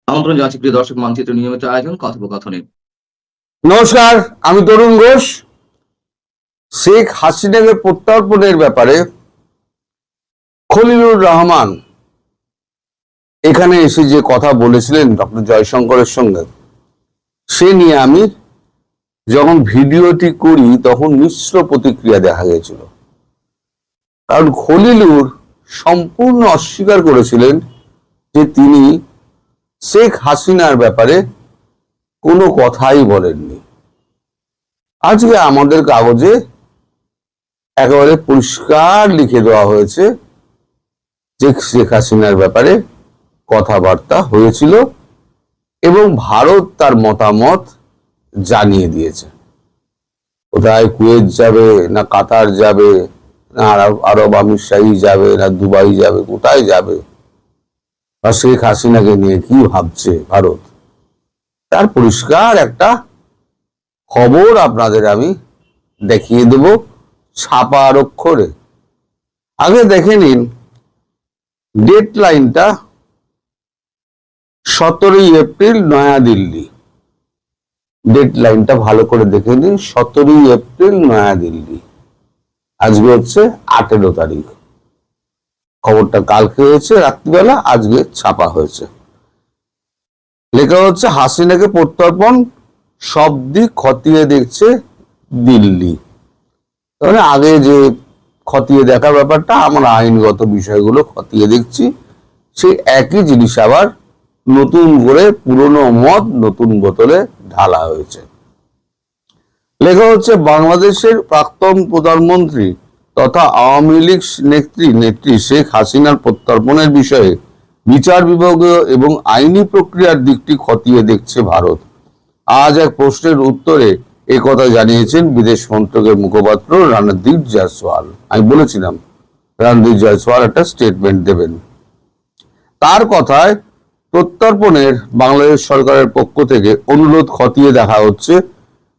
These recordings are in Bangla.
আমন্ত্রণ জানাচ্ছি প্রিয় দর্শক মানচিত্র নিয়মিত আয়োজন কথোপকথনে। নমস্কার, আমি তরুণ ঘোষ। শেখ হাসিনাকে প্রত্যর্পণের ব্যাপারে খলিলুর রহমান এখানে এসে যে কথা বলেছিলেন ডক্টর জয়শঙ্করের সঙ্গে, সে নিয়ে আমি যখন ভিডিওটি করি তখন মিশ্র প্রতিক্রিয়া দেখা গেছিল। কারণ খলিলুর সম্পূর্ণ অস্বীকার করেছিলেন যে তিনি শেখ হাসিনার ব্যাপারে কোনো কথাই বলেননি। আজকে আমাদের কাগজে একেবারে পরিষ্কার লিখে দেওয়া হয়েছে যে শেখ হাসিনার ব্যাপারে কথাবার্তা হয়েছিল এবং ভারত তার মতামত জানিয়ে দিয়েছে। কোথায় কুয়েত যাবে, না কাতার যাবে, না আরব আমিরশাহী যাবে, না দুবাই যাবে, কোথায় যাবে, বা শেখ হাসিনাকে নিয়ে কি ভাবছে ভারত, তার পরিষ্কার একটা খবর আপনাদের আমি দেখিয়ে দেব ছাপার অক্ষরে। আগে দেখে নিন ডেট লাইনটা, 17 এপ্রিল নয়াদিল্লি। ডেট লাইনটা ভালো করে দেখে নিন, 17 এপ্রিল নয়াদিল্লি। আজকে হচ্ছে 18 তারিখ। খবরটা কালকে হয়েছে রাত্রিবেলা, আজকে ছাপা হয়েছে। লেখা হচ্ছে হাসিনাকে প্রত্যর্পণ, সব দিক খতিয়ে দেখছে দিল্লি। তাহলে আগে যে খতিয়ে দেখার ব্যাপারটা, আমরা আইনগত বিষয়গুলো খতিয়ে দেখছি, সেই একই জিনিস আবার নতুন করে পুরনো মদ নতুন বোতলে ঢালা হয়েছে। লেখা হচ্ছে বাংলাদেশের প্রাক্তন প্রধানমন্ত্রী তথা আওয়ামী লীগ নেত্রী শেখ হাসিনার প্রত্যর্পণের বিষয়ে বিচার বিভাগীয় এবং আইনি প্রক্রিয়ার দিকটি খতিয়ে দেখছে ভারত। আজ এক প্রশ্নের উত্তরে এই কথা জানিয়েছেন বিদেশ মন্ত্রকের মুখপাত্র রণদীপ জয়সওয়াল। আমি বলেছিলাম রণদীপ জয়সওয়াল একটা স্টেটমেন্ট দেবেন। তার কথায় প্রত্যর্পণের বাংলাদেশ সরকারের পক্ষ থেকে অনুরোধ খতিয়ে দেখা হচ্ছে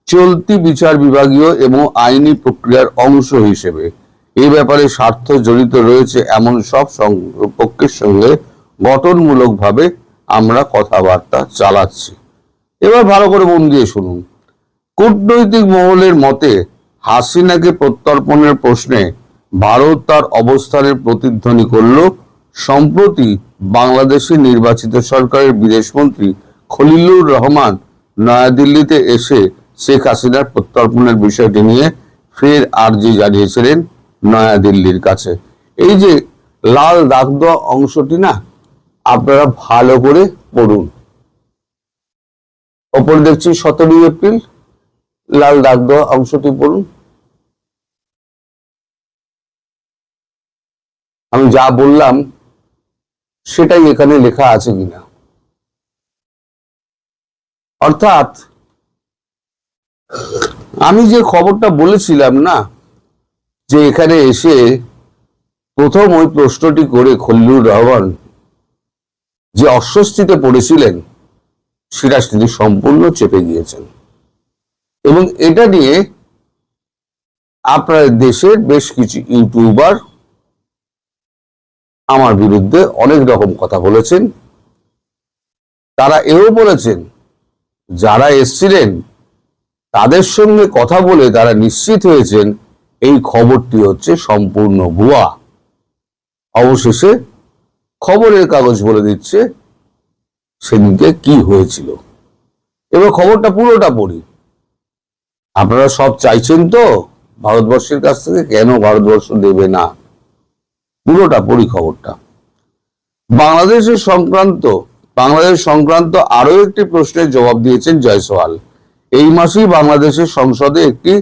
চলতি বিচার বিভাগীয় এবং আইনি প্রক্রিয়ার অংশ হিসেবে। এই ব্যাপারে স্বার্থ জড়িত রয়েছে এমন সব পক্ষের সঙ্গে গঠনমূলকভাবে আমরা কথাবার্তা চালাচ্ছি। এবার ভালো করে মন দিয়ে শুনুন। কূটনৈতিক মহলের মতে হাসিনাকে প্রত্যর্পণের প্রশ্নে ভারত তার অবস্থানের প্রতিধ্বনি করল সম্প্রতি বাংলাদেশের নির্বাচিত সরকারের বিদেশমন্ত্রী খলিলুর রহমান নয়াদিল্লিতে এসে শেখ হাসিনার প্রত্যর্পণের বিষয়টি নিয়ে ফের আর্জি জানিয়েছিলেন নয়াদিল্লির কাছে। এই যে লাল দাগ দেওয়া অংশটি না, আপনারা ভালো করে পড়ুন। ওপরে দেখছি 17 এপ্রিল, লাল দাগ দেওয়া অংশটি পড়ুন। আমি যা বললাম সেটাই এখানে লেখা আছে কিনা। অর্থাৎ আমি যে খবরটা বলেছিলাম না, যে এখানে এসে প্রথম ওই প্রশ্নটি করে খলিলুর রহমান যে অস্বস্তিতে পড়েছিলেন, সেটা তিনি সম্পূর্ণ চেপে গিয়েছেন। এবং এটা নিয়ে আপনার দেশের বেশ কিছু ইউটিউবার আমার বিরুদ্ধে অনেক রকম কথা বলেছেন। তারা এও বলেছেন যারা এসছিলেন তাদের সঙ্গে কথা বলে তারা নিশ্চিত হয়েছেন এই খবরটি হচ্ছে সম্পূর্ণ ভুয়া। অবশেষে খবরের কাগজ বলে দিচ্ছে সেদিনকে কি হয়েছিল। এবার খবরটা পুরোটা পড়ি। আপনারা সব চাইছেন তো ভারতবর্ষের কাছ থেকে, কেন ভারতবর্ষ দেবে না? পুরোটা পড়ি খবরটা। বাংলাদেশ সংক্রান্ত আরো একটি প্রশ্নের জবাব দিয়েছেন জয়সওয়াল। এই মাসেই বাংলাদেশের সংসদে একটি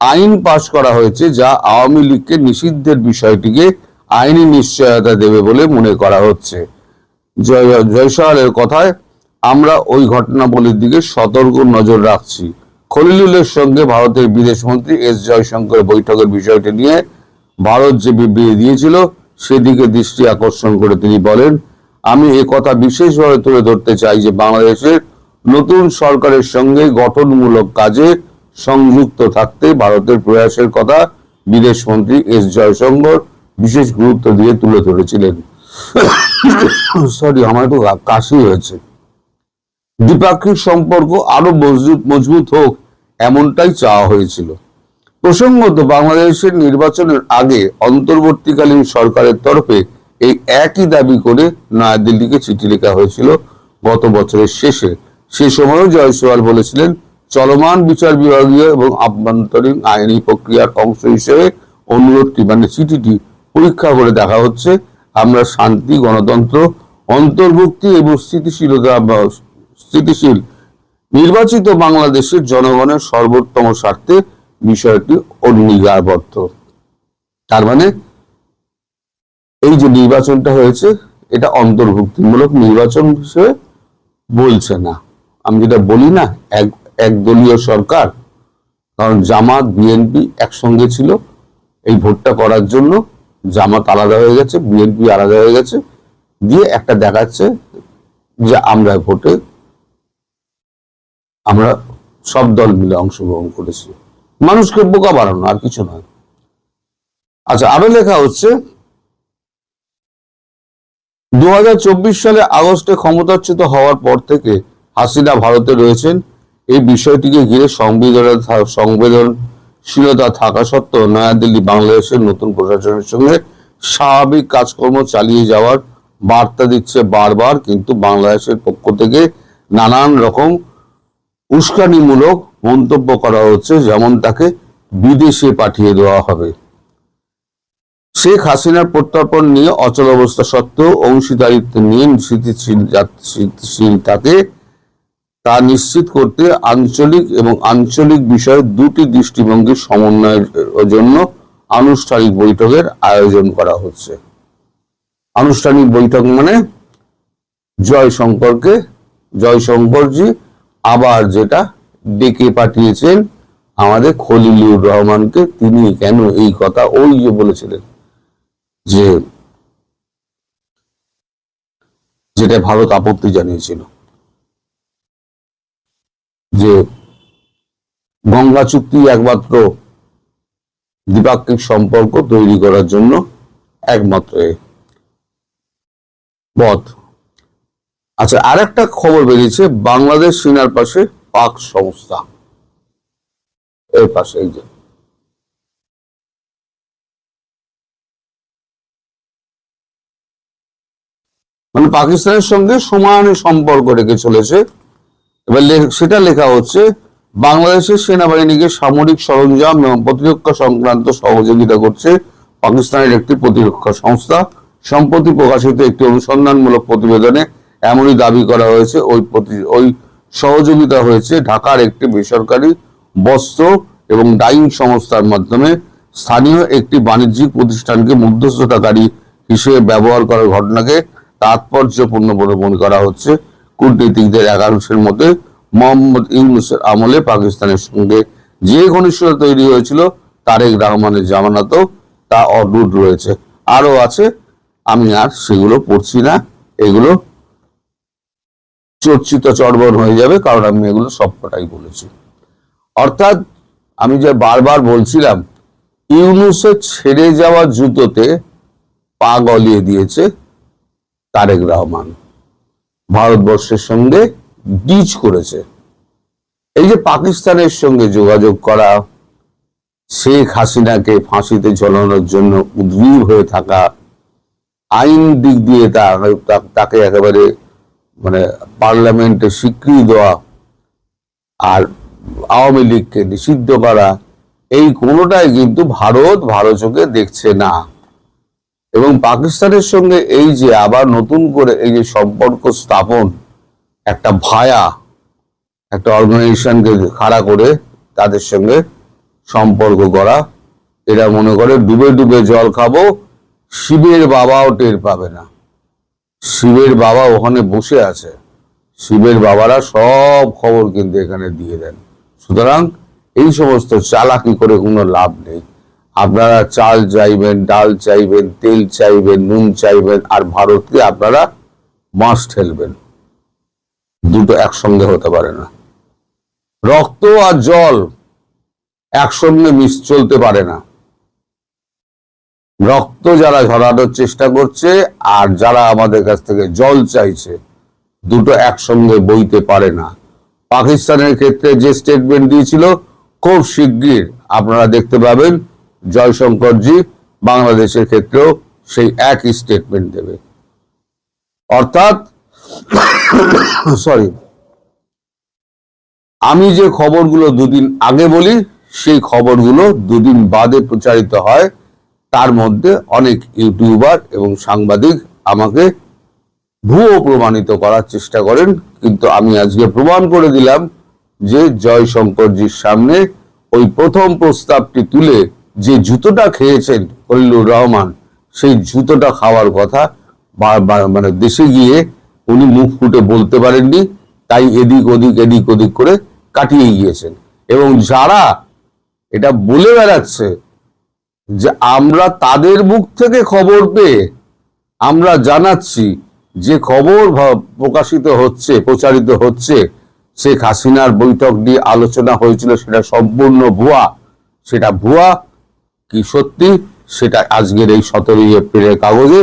আইন পাশ করা হয়েছে যা আওয়ামী লীগকে নিষিদ্ধের বিষয়টিকে আইনি নিশ্চয়তা দেবে বলে মনে করা হচ্ছে। জয়সওয়ালের কথায়, আমরা ওই ঘটনাবলীর দিকে সতর্ক নজর রাখছি। খলিলুরের সঙ্গে ভারতের বিদেশমন্ত্রী এস জয়শঙ্কর বৈঠকের বিষয়টি নিয়ে ভারত যে বিবৃতি দিয়েছিল সেদিকে দৃষ্টি আকর্ষণ করে তিনি বলেন, আমি কথা বিশেষভাবে তুলে ধরতে চাই যে বাংলাদেশের নতুন সরকারের সঙ্গে গঠনমূলক কাজে সংযুক্ত থাকতে ভারতের প্রয়াসের কথা বিদেশমন্ত্রী এস জয়শঙ্কর বিশেষ গুরুত্ব দিয়ে তুলে ধরেছিলেন। সরি, আমার একটু কাশি হয়েছে। দ্বিপাক্ষিক সম্পর্ক আরো মজবুত হোক, এমনটাই চাওয়া হয়েছিল। প্রসঙ্গত, বাংলাদেশের নির্বাচনের আগে অন্তর্বর্তীকালীন সরকারের তরফে এই একই দাবি করে নয়াদিল্লিকে চিঠি লেখা হয়েছিল গত বছরের শেষে। সে সময়ও জয়সওয়াল বলেছিলেন, চলমান বিচার বিভাগীয় এবং আভ্যন্তরীণ আইনি প্রক্রিয়ার অংশ হিসেবে অনুরোধটি মানে চিঠিটি পরীক্ষা করে দেখা হচ্ছে। আমরা শান্তি, গণতন্ত্র, অন্তর্ভুক্তি এবং স্থিতিশীল নির্বাচিত বাংলাদেশের জনগণের সর্বোত্তম স্বার্থে বিষয়টি অঙ্গীকারবদ্ধ। তার মানে এই যে নির্বাচনটা হয়েছে এটা অন্তর্ভুক্তিমূলক নির্বাচন হিসেবে বলছে না। আমি যেটা বলি না, একদলীয় সরকার, কারণ জামাত বিএনপি একসঙ্গে ছিল এই ভোটটা করার জন্য, জামাত আলাদা হয়ে গেছে, বিএনপি আলাদা হয়ে গেছে, দিয়ে একটা দেখাচ্ছে যে আমরা ভোটে আমরা সব দল মিলে অংশগ্রহণ করেছি, মানুষকে বোকা বানানো, আর কিছু নয়। আচ্ছা, আরো লেখা হচ্ছে 2024 সালে আগস্টে ক্ষমতাচ্যুত হওয়ার পর থেকে হাসিনা ভারতে রয়েছেন। এই বিষয়টিকে ঘিরে সংবেদনশীলতা থাকা সত্ত্বেও নয়াদিল্লি বাংলাদেশের নতুন প্রশাসনের সঙ্গে স্বাভাবিক কাজকর্ম চালিয়ে যাওয়ার বার্তা দিচ্ছে বারবার, কিন্তু বাংলাদেশের পক্ষ থেকে নানান রকম উস্কানিমূলক মন্তব্য করা হচ্ছে, যেমন তাকে বিদেশে পাঠিয়ে দেওয়া হবে। শেখ হাসিনার প্রত্যর্পণ নিয়ে অচল অবস্থা সত্ত্বেও অংশীদারিত্ব নিয়ে স্থিতিশীলতাকে তা নিশ্চিত করতে আঞ্চলিক এবং আঞ্চলিক বিষয়ে দুটি দৃষ্টিভঙ্গির সমন্বয়ের জন্য আনুষ্ঠানিক বৈঠকের আয়োজন করা হচ্ছে। আনুষ্ঠানিক বৈঠক মানে জয়শঙ্করজি আবার যেটা ডেকে পাঠিয়েছেন আমাদের খলিলুর রহমানকে। তিনি কেন এই কথা ওই যে বলেছিলেন যে যেটা ভারত আপত্তি জানিয়েছিল যে গঙ্গা চুক্তি একমাত্র দ্বিপাক্ষিক সম্পর্ক তৈরি করার জন্য একমাত্র পথ। আচ্ছা, আর একটা খবর বেরিয়েছে, বাংলাদেশ সীমার পাশে পাক সংস্থা, এর পাশে এই যে মানে পাকিস্তানের সঙ্গে সমান সম্পর্ক রেখে চলেছে। এবার সেটা লেখা হচ্ছে, বাংলাদেশের সেনাবাহিনীকে সামরিক সরঞ্জাম এবং প্রতিরক্ষা সংক্রান্ত সহযোগিতা করছে পাকিস্তানের একটি প্রতিরক্ষা সংস্থা। সম্প্রতি প্রকাশিত একটি অনুসন্ধানমূলক প্রতিবেদনে এমনই দাবি করা হয়েছে। ওই সহযোগিতা হয়েছে ঢাকার একটি বেসরকারি বস্ত্র এবং ডাইং সংস্থার মাধ্যমে স্থানীয় একটি বাণিজ্যিক প্রতিষ্ঠানকে মধ্যস্থতাকারী হিসেবে ব্যবহার করার ঘটনাকে তাৎপর্যপূর্ণ বলে মনে করা হচ্ছে। কূটনীতিকদের একাংশের মতে মোহাম্মদ ইউনূসের আমলে পাকিস্তানের সঙ্গে যে ঘনিষ্ঠতা তৈরি হয়েছিল তারেক রহমানের জামানতও তা অটুট রয়েছে। আরো আছে, আমি আর সেগুলো পড়ছি না, এগুলো চর্চিত চর্বণ হয়ে যাবে, কারণ আমি এগুলো সবকটাই বলেছি। অর্থাৎ আমি যে বারবার বলছিলাম, ইউনূসের ছেড়ে যাওয়া জুতোতে পা গলিয়ে দিয়েছে তারেক রহমান, ভারতবর্ষের সঙ্গে ডিচ করেছে। এই যে পাকিস্তানের সঙ্গে যোগাযোগ করা, শেখ হাসিনাকে ফাঁসিতে ঝোলানোর জন্য উদ্গ্রীব হয়ে থাকা, আইন দিক দিয়ে তাকে একেবারে মানে পার্লামেন্টে স্বীকৃতি দেওয়া, আর আওয়ামী লীগকে নিষিদ্ধ করা, এই কোনোটাই কিন্তু ভারত ভালো চোখে দেখছে না। এবং পাকিস্তানের সঙ্গে এই যে আবার নতুন করে এই যে সম্পর্ক স্থাপন, একটা একটা অর্গানাইজেশনকে খাড়া করে তাদের সঙ্গে সম্পর্ক করা, এরা মনে করে ডুবে ডুবে জল খাবো, শিবের বাবাও টের পাবে না। শিবের বাবা ওখানে বসে আছে, শিবের বাবারা সব খবর কিন্তু এখানে দিয়ে দেন। সুতরাং এই সমস্ত চালাকি করে কোনো লাভ নেই। আপনারা চাল চাইবেন, ডাল চাইবেন, তেল চাইবেন, নুন চাইবেন, আর ভারতকে আপনারা মাছ ঠেলবেন, দুটো একসঙ্গে হতে পারে না। রক্ত আর জল একসঙ্গে চলতে পারে না। রক্ত যারা ঝরানোর চেষ্টা করছে আর যারা আমাদের কাছ থেকে জল চাইছে, দুটো একসঙ্গে বইতে পারে না। পাকিস্তানের ক্ষেত্রে যে স্টেটমেন্ট দিয়েছিল, খুব শিগগির আপনারা দেখতে পাবেন জয়শঙ্করজি বাংলাদেশের ক্ষেত্রেও সেই একই স্টেটমেন্ট দেবে। অর্থাৎ সরি, আমি যে খবরগুলো দুদিন আগে বলি সেই খবরগুলো দুদিন বাদে প্রচারিত হয়। তার মধ্যে অনেক ইউটিউবার এবং সাংবাদিক আমাকে ভুয়ো প্রমাণিত করার চেষ্টা করেন, কিন্তু আমি আজকে প্রমাণ করে দিলাম যে জয়শঙ্করজির সামনে ওই প্রথম প্রস্তাবটি তুলে যে জুতোটা খেয়েছেন খলিলুর রহমান, সেই জুতোটা খাওয়ার কথা মানে দেশে গিয়ে উনি মুখ ফুটে বলতে পারেননি, তাই এদিক ওদিক করে কাটিয়ে গিয়েছেন। এবং যারা এটা বলে বেড়াচ্ছে যে আমরা তাদের মুখ থেকে খবর পেয়ে আমরা জানাচ্ছি, যে খবর প্রকাশিত হচ্ছে, প্রচারিত হচ্ছে, শেখ হাসিনার বৈঠক নিয়ে আলোচনা হয়েছিল, সেটা সম্পূর্ণ ভুয়া। সেটা ভুয়া কি সত্যি, সেটা আজকের এই 17 এপ্রিলের কাগজে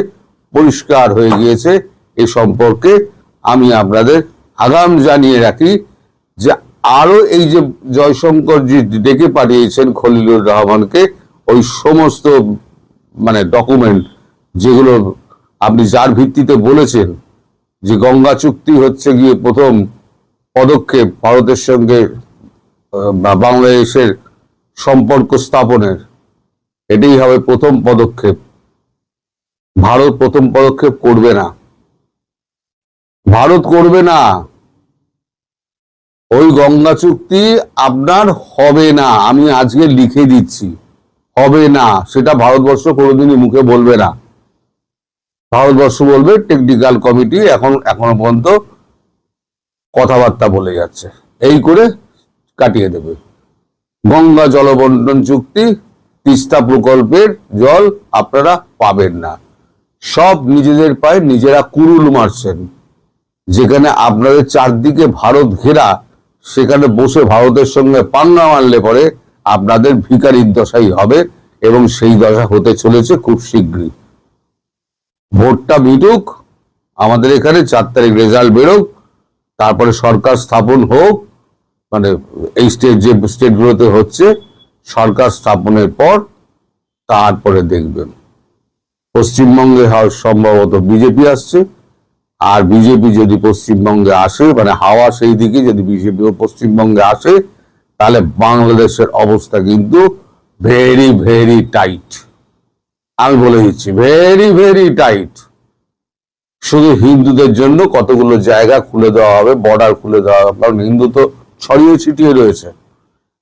পরিষ্কার হয়ে গিয়েছে। এ সম্পর্কে আমি আপনাদের আগাম জানিয়ে রাখি যে আরো এই যে জয়শঙ্করজি ডেকে পাঠিয়েছেন খলিলুর রহমানকে, ওই সমস্ত মানে ডকুমেন্ট যেগুলো আপনি যার ভিত্তিতে বলেছেন যে গঙ্গা চুক্তি হচ্ছে গিয়ে প্রথম পদক্ষেপ ভারতের সঙ্গে বাংলাদেশের সম্পর্ক স্থাপনের, এটাই হবে প্রথম পদক্ষেপ। ভারত প্রথম পদক্ষেপ করবে না, ভারত করবে না। ওই গঙ্গা চুক্তি আপনার হবে না, আমি আজকে লিখে দিচ্ছি, হবে না। সেটা ভারতবর্ষ কোনোদিনই মুখে বলবে না। ভারতবর্ষ বলবে টেকনিক্যাল কমিটি এখনো পর্যন্ত কথাবার্তা বলে যাচ্ছে, এই করে কাটিয়ে দেবে। গঙ্গা জলবন্টন চুক্তি, তিস্তা প্রকল্পের জল আপনারা পাবেন না। সব নিজেদের পায়ে নিজেরা কুরুল মারছেন। যেখানে আপনাদের চারদিকে ভারত ঘেরা, সেখানে বসে ভারতের সঙ্গে পাঙ্গা মারলে পরে আপনাদের ভিখারির দশাই হবে, এবং সেই দশা হতে চলেছে খুব শীঘ্রই। ভোটটা মিটুক, আমাদের এখানে 4 তারিখ রেজাল্ট বেরোক, তারপরে সরকার স্থাপন হোক, মানে এই যে স্টেটগুলোতে হচ্ছে সরকার স্থাপনের পর তারপরে দেখবেন। পশ্চিমবঙ্গে সম্ভবত বিজেপি আসছে, আর বিজেপি যদি পশ্চিমবঙ্গে আসে, মানে হাওয়া সেই দিকে যদি বিজেপি পশ্চিমবঙ্গে আসে, তাহলে বাংলাদেশের অবস্থা কিন্তু ভেরি ভেরি টাইট। আমি বলে দিচ্ছি, ভেরি ভেরি টাইট। শুধু হিন্দুদের জন্য কতগুলো জায়গা খুলে দেওয়া হবে, বর্ডার খুলে দেওয়া হবে, কারণ হিন্দু তো ছড়িয়ে ছিটিয়ে রয়েছে,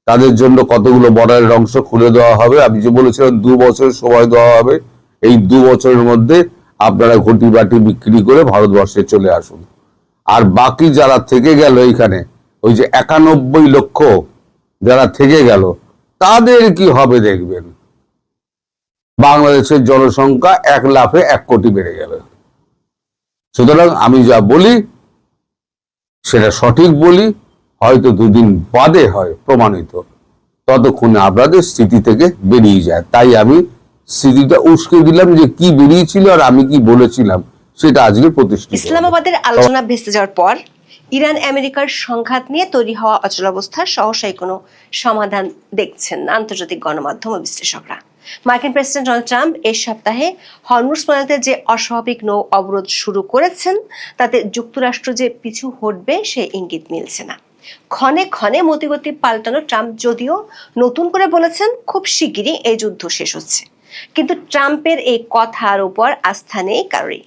তাদের জন্য কতগুলো বর্ডারের অংশ খুলে দেওয়া হবে। আমি যে বলেছিলাম 2 বছর সময় দেওয়া হবে, এই 2 বছরের মধ্যে আপনারা ঘটি বাটি বিক্রি করে ভারতবর্ষে চলে আসুন। আর বাকি যারা থেকে গেল এইখানে, ওই যে 91 লক্ষ যারা থেকে গেল, তাদের কি হবে দেখবেন। বাংলাদেশের জনসংখ্যা 1 লাফে 1 কোটি বেড়ে যাবে। সুতরাং আমি যা বলি সেটা সঠিক বলি, হয়তো 2 দিন বাদে হয় প্রমাণিত, ততক্ষণে আপনাদের স্থিতি থেকে বেরিয়ে যায়। তাই আমি স্মৃতিটা উস্কে দিলাম যে কি বেরিয়েছিল আর আমি কি বলেছিলাম, সেটা আজকে প্রতিষ্ঠিত। ইসলামাবাদের আলোচনা ভেস্তে যাওয়ার পর ইরান আমেরিকার সংঘাত নিয়ে তৈরি হওয়া অচলাবস্থার সহসাই কোনো সমাধান দেখছেন না আন্তর্জাতিক গণমাধ্যম ও বিশ্লেষকরা। মার্কিন প্রেসিডেন্ট ডোনাল্ড ট্রাম্প এই সপ্তাহে হরমুজ প্রণালীতে যে অস্বাভাবিক নৌ অবরোধ শুরু করেছেন, তাতে যুক্তরাষ্ট্র যে পিছু হটবে সে ইঙ্গিত মিলছে না। ক্ষণে ক্ষণে মতিগতি পাল্টানো ট্রাম্প যদিও নতুন করে বলেছেন খুব শিগগিরই এই যুদ্ধ শেষ হচ্ছে, কিন্তু ট্রাম্পের এই কথার উপর আস্থা নেই কারোরই।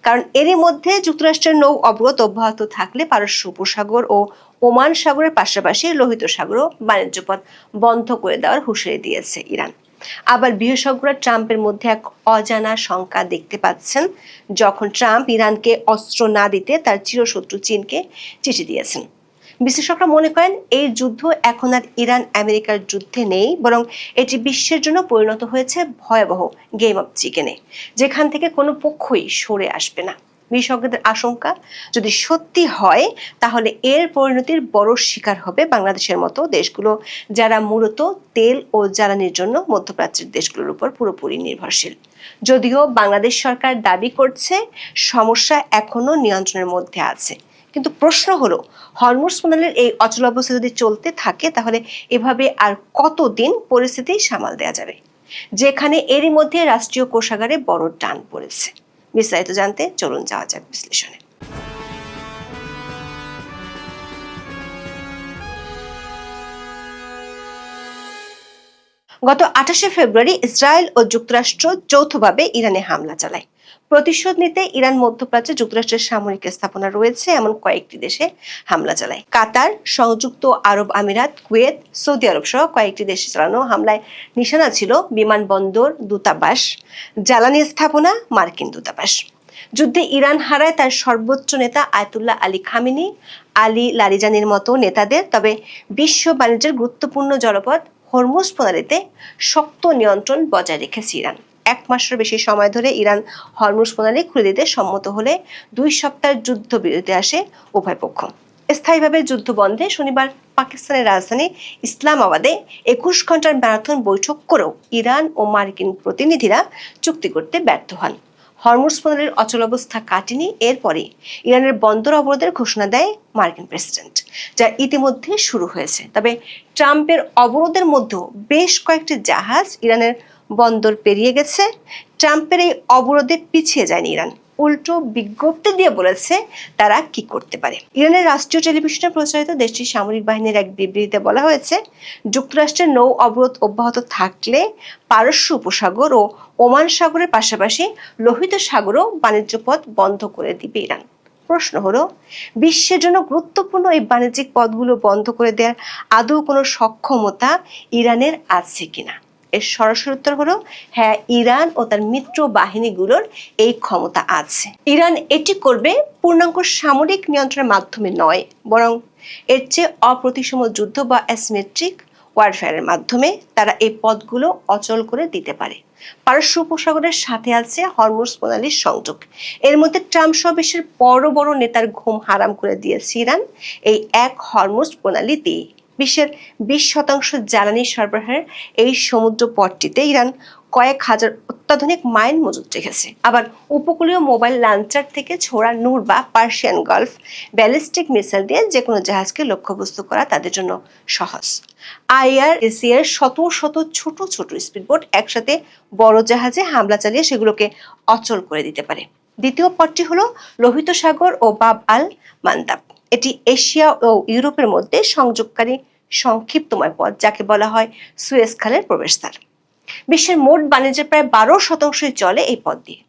কারণ এরই মধ্যে যুক্তরাষ্ট্রের নৌ অবরোধ অব্যাহত থাকলে পারস্য উপসাগর ও ওমান সাগরের পাশাপাশি লোহিত সাগরও বাণিজ্য পথ বন্ধ করে দেওয়ার হুঁশিয়ারি দিয়েছে ইরান। আবার বিশেষজ্ঞরা ট্রাম্পের মধ্যে এক অজানা শঙ্কা দেখতে পাচ্ছেন, যখন ট্রাম্প ইরানকে অস্ত্র না দিতে তার চিরশত্রু চীনকে চিঠি দিয়েছেন। বিশ্লেষকরা মনে করেন এই যুদ্ধ এখন আর ইরান আমেরিকার যুদ্ধে নেই, বরং এটি বিশ্বের জন্য পরিণত হয়েছে ভয়াবহ গেম অফ চিকেনে, যেখান থেকে কোনো পক্ষই সরে আসবে না। বিশেষজ্ঞদের আশঙ্কা, যদি সত্যি হয় তাহলে এর পরিণতির বড় শিকার হবে বাংলাদেশের মতো দেশগুলো, যারা মূলত তেল ও জ্বালানির জন্য মধ্যপ্রাচ্যের দেশগুলোর উপর পুরোপুরি নির্ভরশীল। যদিও বাংলাদেশ সরকার দাবি করছে সমস্যা এখনো নিয়ন্ত্রণের মধ্যে আছে, কিন্তু প্রশ্ন হলো, হরমুজ প্রণালীর এই অচলাবস্থা যদি চলতে থাকে তাহলে এভাবে আর কতদিন পরিস্থিতি সামাল দেওয়া যাবে, যেখানে এরই মধ্যে রাষ্ট্রীয় কোষাগারে বড় টান পড়েছে। বিস্তারিত জানতে চলুন যাওয়া যাক বিশ্লেষণে। গত 28শে ফেব্রুয়ারি ইসরায়েল ও যুক্তরাষ্ট্র যৌথভাবে ইরানে হামলা চালায়। প্রতিশোধ নিতে ইরান মধ্যপ্রাচ্যে যুক্তরাষ্ট্রের সামরিক স্থাপনা রয়েছে এমন কয়েকটি দেশে হামলা চালায়। কাতার, সংযুক্ত আরব আমিরাত, কুয়েত, সৌদি আরব সহ কয়েকটি দেশে চালানো হামলায় নিশানা ছিল বিমানবন্দর, দূতাবাস, জ্বালানি স্থাপনা, মার্কিন দূতাবাস। যুদ্ধে ইরান হারায় তার সর্বোচ্চ নেতা আয়াতুল্লাহ আলী খামেনি, আলী লারিজানির মতো নেতাদের। তবে বিশ্ব বাণিজ্যের গুরুত্বপূর্ণ জলপথ হরমুজ প্রণালীতে শক্ত নিয়ন্ত্রণ বজায় রেখেছে ইরান। 1 মাসের বেশি সময় ধরে ইরান হরমুজ প্রণালী খুলে দিতে সম্মত হলে 2 সপ্তাহের যুদ্ধবিরতি আসে উভয় পক্ষ। স্থায়ীভাবে যুদ্ধ বন্ধে শনিবার পাকিস্তানের রাজধানী ইসলামাবাদে 21 ঘন্টার ম্যারাথন বৈঠক করেও ইরান ও মার্কিন প্রতিনিধিরা চুক্তি করতে ব্যর্থ হন। হরমুজ প্রণালীর অচলাবস্থা কাটেনি এরপরে ইরানের বন্দর অবরোধের ঘোষণা দেয় মার্কিন প্রেসিডেন্ট, যা ইতিমধ্যে শুরু হয়েছে। তবে ট্রাম্পের অবরোধের মধ্যেও বেশ কয়েকটি জাহাজ ইরানের বন্দর পেরিয়ে গেছে। ট্রাম্পের এই অবরোধে পিছিয়ে যায়নি ইরান, উল্টো বিজ্ঞপ্তি দিয়ে বলেছে তারা কি করতে পারে। ইরানের রাষ্ট্রীয় টেলিভিশনে প্রচারিত দেশটির সামরিক বাহিনীর এক বিবৃতিতে বলা হয়েছে, যুক্তরাষ্ট্রের নৌ অবরোধ অব্যাহত থাকলে পারস্য উপসাগর ও ওমান সাগরের পাশাপাশি লোহিত সাগরও বাণিজ্য পথ বন্ধ করে দিবে ইরান। প্রশ্ন হলো, বিশ্বের জন্য গুরুত্বপূর্ণ এই বাণিজ্যিক পথগুলো বন্ধ করে দেওয়ার আদৌ কোনো সক্ষমতা ইরানের আছে কিনা? এর সরাসরি উত্তর হলো হ্যাঁ, ইরান ও তার মিত্র বাহিনীগুলোর এই ক্ষমতা আছে। ইরান এটি করবে পূর্ণাঙ্গ সামরিক নিয়ন্ত্রণের মাধ্যমে নয়, বরং এর চেয়ে অপ্রতিসম যুদ্ধ বা অ্যাসিমেট্রিক ওয়ারফেয়ারের মাধ্যমে তারা এই পথগুলো অচল করে দিতে পারে। পারস্য উপসাগরের সাথে আছে হরমুজ প্রণালীর সংযোগ। এর মধ্যে ট্রাম্প সহ বিশ্বের বড় বড় নেতার ঘুম হারাম করে দিয়েছে ইরান। এই এক হরমুজ প্রণালীতে বিশ্বের 20% জ্বালানি সরবরাহের এই সমুদ্র পথটিতে ইরান কয়েক হাজার অত্যাধুনিক মাইন মজুত রেখেছে। আবার উপকূলীয় মোবাইল লঞ্চার থেকে ছোড়া নূর বা পার্সিয়ান গলফ ব্যালিস্টিক মিসাইল দিয়ে যে কোনো জাহাজকে লক্ষ্যবস্তু করা তাদের জন্য সহজ। IRGC এর শত শত ছোট ছোট স্পিডবোট একসাথে বড় জাহাজে হামলা চালিয়ে সেগুলোকে অচল করে দিতে পারে। দ্বিতীয় পথটি হলো লোহিত সাগর ও বাব আল মান্দাব। এটি এশিয়া ও ইউরোপের মধ্যে সংযোগকারী সংক্ষিপ্তময় পথ, যাকে বলা হয় সুয়েজ খালের প্রবেশদ্বার। বিশ্বের মোট বাণিজ্যের প্রায় 12% চলে এই পথ দিয়ে।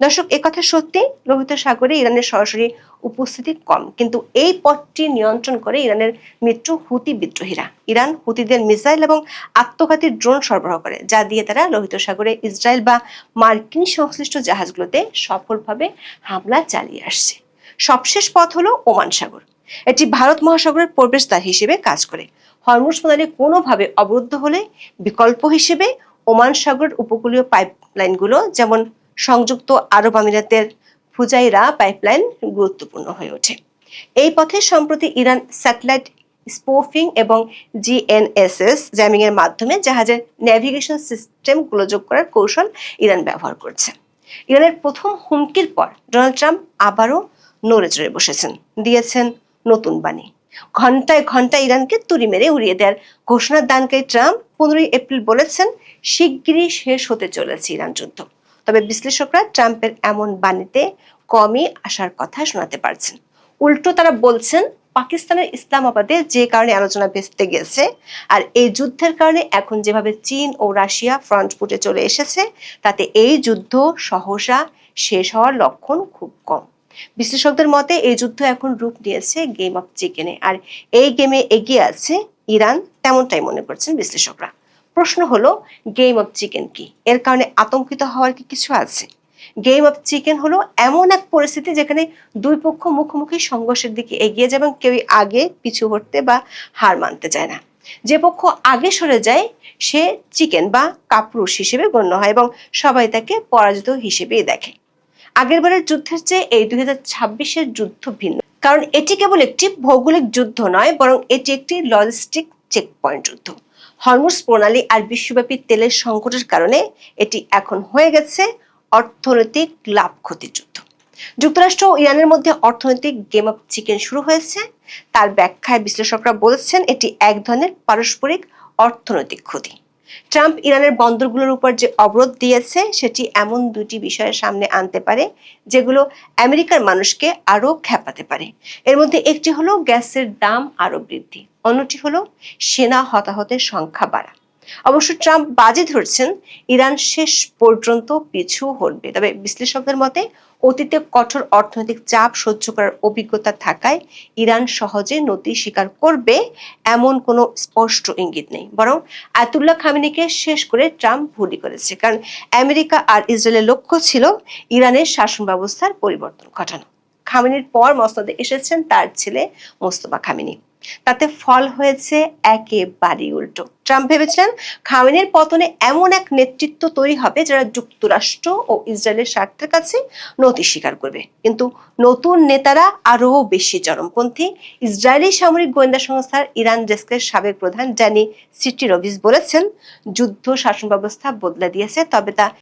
দর্শক, একথা সত্যি, লোহিত সাগরে ইরানের সরাসরি উপস্থিতি কম, কিন্তু এই পথটি নিয়ন্ত্রণ করে ইরানের মিত্র হুতি বিদ্রোহীরা। ইরান হুতিদের মিসাইল এবং আত্মঘাতী ড্রোন সরবরাহ করে, যা দিয়ে তারা লোহিত সাগরে ইসরায়েল বা মার্কিন সংশ্লিষ্ট জাহাজগুলোতে সফলভাবে হামলা চালিয়ে আসছে। সবশেষ পথ হলো ওমান সাগর। এটি ভারত মহাসাগরের প্রবেশদ্বার হিসেবে কাজ করে। হরমুজ প্রণালী কোনোভাবে অবরুদ্ধ হলে বিকল্প হিসেবে ওমান সাগরের উপকূলীয় পাইপলাইনগুলো, যেমন সংযুক্ত আরব আমিরাতের ফুজাইরা পাইপলাইন, গুরুত্বপূর্ণ হয়ে ওঠে। এই পথে সম্প্রতি ইরান স্যাটেলাইট স্পোফিং এবং GNSS জ্যামিং এর মাধ্যমে জাহাজের নেভিগেশন সিস্টেম গোলযোগ করার কৌশল ইরান ব্যবহার করছে। ইরানের প্রথম হুমকির পর ডোনাল্ড ট্রাম্প আবারও নড়ে চড়ে বসেছেন, দিয়েছেন নতুন বাণী। ঘন্টায় ঘন্টায় ইরানকে তুড়ি মেরে উড়িয়ে দেওয়ার ঘোষণা দানকারী ট্রাম্প 15 এপ্রিল বলেছেন, শিগগিরই শেষ হতে চলেছে ইরান যুদ্ধ। তবে বিশ্লেষকরা ট্রাম্পের এমন বাণীতে কমই আসার কথা শোনাতে পারছেন। উল্টো তারা বলছেন, পাকিস্তানের ইসলামাবাদে যে কারণে আলোচনা ভেস্তে গেছে আর এই যুদ্ধের কারণে এখন যেভাবে চীন ও রাশিয়া ফ্রন্ট ফুটে চলে এসেছে, তাতে এই যুদ্ধ সহসা শেষ হওয়ার লক্ষণ খুব কম। বিশ্লেষকদের মতে এই যুদ্ধ এখন রূপ নিয়েছে গেম অফ চিকেনে, আর এই গেমে এগিয়ে আছে ইরান, তেমনটাই মনে করছেন বিশ্লেষকরা। প্রশ্ন হলো, গেম অফ চিকেন কি? এর কারণে আতঙ্কিত হওয়ার কি কিছু আছে? গেম অফ চিকেন হলো এমন এক পরিস্থিতি যেখানে দুই পক্ষ মুখোমুখি সংঘর্ষের দিকে এগিয়ে যায় এবং কেউই আগে পিছু হটতে বা হার মানতে চায় না। যে পক্ষ আগে সরে যায় সে চিকেন বা কাপুরুষ হিসেবে গণ্য হয় এবং সবাই তাকে পরাজিত হিসেবেই দেখে। আগের বারের যুদ্ধের চেয়ে এই 2026-এর যুদ্ধ ভিন্ন, কারণ এটি কেবল একটি ভৌগোলিক যুদ্ধ নয়, বরং এটি একটি লজিস্টিক চেকপয়েন্ট যুদ্ধ। হরমুজ প্রণালী আর বিশ্বব্যাপী তেলের সংকটের কারণে এটি এখন হয়ে গেছে অর্থনৈতিক লাভ ক্ষতির যুদ্ধ। যুক্তরাষ্ট্র ও ইরানের মধ্যে অর্থনৈতিক গেম অফ চিকেন শুরু হয়েছে। তার ব্যাখ্যায় বিশ্লেষকরা বলছেন এটি এক ধরনের পারস্পরিক অর্থনৈতিক ক্ষতি। ট্রাম্প ইরানের বন্দরগুলোর উপর যে অবরোধ দিয়েছে সেটি এমন দুটি বিষয়ের সামনে আনতে পারে যেগুলো আমেরিকার মানুষকে আরো খেপাতে পারে। এর মধ্যে একটি হলো গ্যাসের দাম আরো বৃদ্ধি, অন্যটি হলো সেনা হতাহতের সংখ্যা বাড়া। অবশ্য ট্রাম্প বাজি ধরছেন ইরান শেষ পর্যন্ত পিছু হটবে। তবে বিশ্লেষকদের মতে অতীতে কঠোর অর্থনৈতিক চাপ সহ্য করার অভিজ্ঞতা থাকায় ইরান সহজে নতি স্বীকার করবে এমন কোনো স্পষ্ট ইঙ্গিত নেই। বরং আয়াতুল্লাহ খামেনিকে শেষ করে ট্রাম্প ভুলই করেছে, কারণ আমেরিকা আর ইসরায়েলের লক্ষ্য ছিল ইরানের শাসন ব্যবস্থার পরিবর্তন ঘটানো। খামেনির পর মসনদে এসেছেন তার ছেলে মোস্তফা খামেনি। তাতে ফল হয়েছে একেবারেই উল্টো। ট্রাম্প ভেবেছিলেন খামেনির পতনে এমন এক নেতৃত্ব তৈরি হবে যারা যুক্তরাষ্ট্র ও ইসরায়েলের স্বার্থের কাছে নতি স্বীকার করবে। কিন্তু নতুন নেতারা আরো বেশি চরমপন্থী। ইসরায়েলি সামরিক গোয়েন্দা সংস্থার ইরান ডেস্কের সাবেক প্রধান ড্যানি সিটিরোভিচ বলেছেন, যুদ্ধ শাসন ব্যবস্থা বদলে দিয়েছে, তবে তা